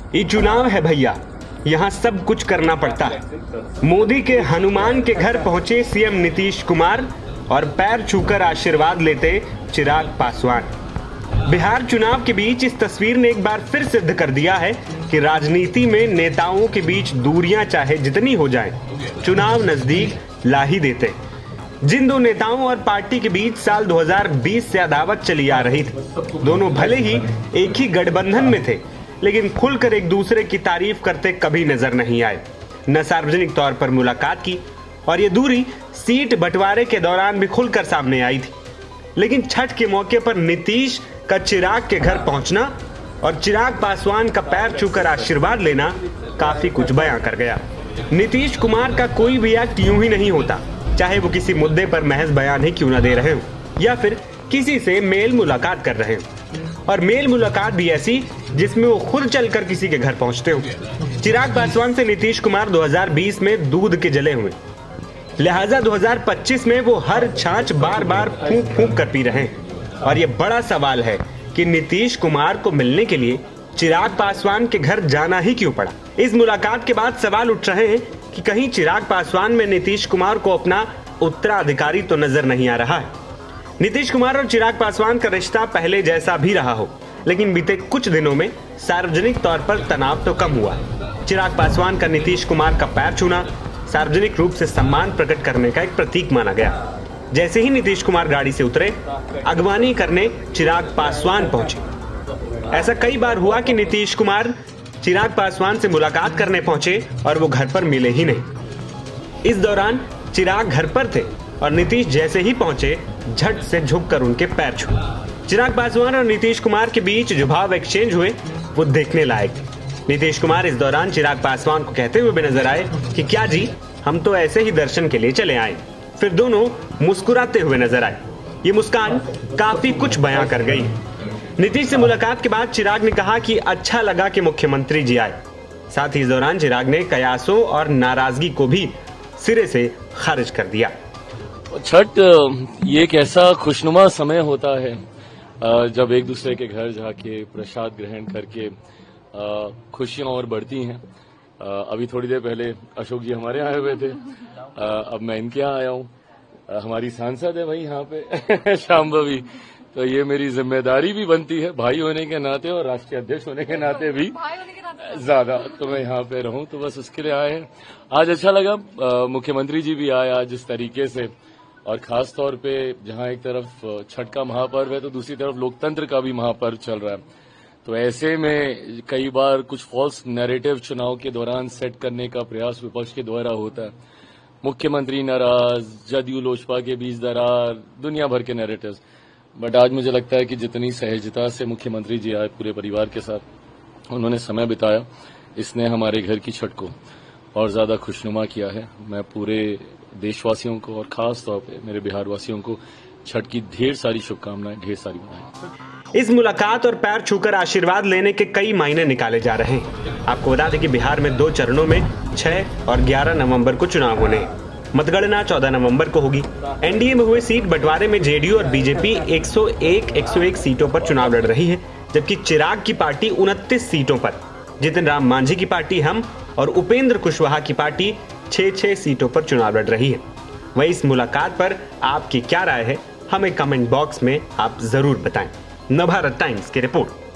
ये चुनाव है भैया, यहाँ सब कुछ करना पड़ता है। मोदी के हनुमान के घर पहुंचे सीएम नीतीश कुमार और पैर छूकर आशीर्वाद लेते चिराग पासवान। बिहार चुनाव के बीच इस तस्वीर ने एक बार फिर सिद्ध कर दिया है कि राजनीति में नेताओं के बीच दूरियां चाहे जितनी हो जाएं, चुनाव नजदीक ला ही देते। जिन दो नेताओं और पार्टी के बीच साल 2020 से अदावत चली आ रही थी, दोनों भले ही एक ही गठबंधन में थे, लेकिन खुलकर एक दूसरे की तारीफ करते कभी नजर नहीं आए, न सार्वजनिक तौर पर मुलाकात की, और ये दूरी सीट बंटवारे के दौरान भी खुलकर सामने आई थी। लेकिन छठ के मौके पर नीतीश का चिराग के घर पहुंचना और चिराग पासवान का पैर छूकर आशीर्वाद लेना काफी कुछ बयां कर गया। नीतीश कुमार का कोई भी एक्ट यूं ही नहीं होता, चाहे वो किसी मुद्दे पर महज बयान ही क्यों न दे रहे हो या फिर किसी से मेल मुलाकात कर रहे हो, और मेल मुलाकात भी ऐसी जिसमें वो खुद चलकर किसी के घर पहुंचते हो। चिराग पासवान से नीतीश कुमार 2020 में दूध के जले हुए, लिहाजा 2025 में वो हर छाछ बार बार फूंक फूंक कर पी रहे हैं। और ये बड़ा सवाल है कि नीतीश कुमार को मिलने के लिए चिराग पासवान के घर जाना ही क्यों पड़ा। इस मुलाकात के बाद सवाल उठ रहे हैं कि कहीं चिराग पासवान में नीतीश कुमार को अपना उत्तराधिकारी तो नजर नहीं आ रहा है। नीतीश कुमार और चिराग पासवान का रिश्ता पहले जैसा भी रहा हो, लेकिन बीते कुछ दिनों में सार्वजनिक तौर पर तनाव तो कम हुआ। चिराग पासवान का नीतीश कुमार का पैर छूना सार्वजनिक रूप से सम्मान प्रकट करने का एक प्रतीक माना गया। जैसे ही नीतीश कुमार गाड़ी से उतरे, अगवानी करने चिराग पासवान पहुंचे। ऐसा कई बार हुआ कि नीतीश कुमार चिराग पासवान से मुलाकात करने पहुंचे और वो घर पर मिले ही नहीं। इस दौरान चिराग घर पर थे और नीतीश जैसे ही पहुंचे, झट से झुककर उनके पैर छुए। चिराग पासवान और नीतीश कुमार के बीच जो भाव एक्सचेंज हुए वो देखने लायक थे। नीतीश कुमार इस दौरान चिराग पासवान को कहते हुए भी नजर आए कि क्या जी, हम तो ऐसे ही दर्शन के लिए चले आए। फिर दोनों मुस्कुराते हुए नजर आए। ये मुस्कान काफी कुछ बयां कर गई। नीतीश से मुलाकात के बाद चिराग ने कहा कि अच्छा लगा कि मुख्यमंत्री जी आए। साथ ही इस दौरान चिराग ने कयासों और नाराजगी को भी सिरे से खारिज कर दिया। छठ ये एक ऐसा खुशनुमा समय होता है जब एक दूसरे के घर जाके प्रसाद ग्रहण करके खुशियां और बढ़ती हैं। अभी थोड़ी देर पहले अशोक जी हमारे आए हुए थे, अब मैं इनके यहाँ आया हूँ। हमारी सांसद है भाई यहाँ पे शांभवी, तो ये मेरी जिम्मेदारी भी बनती है भाई होने के नाते और राष्ट्रीय अध्यक्ष होने के नाते भी ज्यादा, तो मैं यहाँ पे रहूं, तो बस उसके लिए आए हैं। आज अच्छा लगा, मुख्यमंत्री जी भी आए आज इस तरीके से, और खास तौर पे जहाँ एक तरफ छठ का महापर्व है तो दूसरी तरफ लोकतंत्र का भी महापर्व चल रहा है। तो ऐसे में कई बार कुछ फॉल्स नैरेटिव चुनाव के दौरान सेट करने का प्रयास विपक्ष के द्वारा होता है। मुख्यमंत्री नाराज, जदयू लोजपा के बीच दरार, दुनिया भर के नैरेटिव्स। बट आज मुझे लगता है कि जितनी सहजता से मुख्यमंत्री जी आए पूरे परिवार के साथ, उन्होंने समय बिताया, इसने हमारे घर की छठ को और ज्यादा खुशनुमा किया है। मैं पूरे देशवासियों को और खास तौर पे मेरे बिहार वासियों को छठ की ढेर सारी शुभकामनाएं, ढेर सारी बधाई। इस मुलाकात और पैर छूकर आशीर्वाद लेने के कई मायने निकाले जा रहे हैं। आपको बता दें कि बिहार में 2 चरणों में 6 और 11 नवंबर को चुनाव होने हैं। मतगणना 14 नवंबर को होगी। एनडीए में हुए सीट बंटवारे में जेडीयू और बीजेपी 101 सीटों पर चुनाव लड़ रही है, जबकि चिराग की पार्टी 29 सीटों पर, जितिन राम मांझी की पार्टी हम और उपेंद्र कुशवाहा की पार्टी 6 सीटों पर चुनाव लड़ रही है। वहीं इस मुलाकात पर आपकी क्या राय है, हमें कमेंट बॉक्स में आप जरूर बताएं। नवभारत टाइम्स की रिपोर्ट।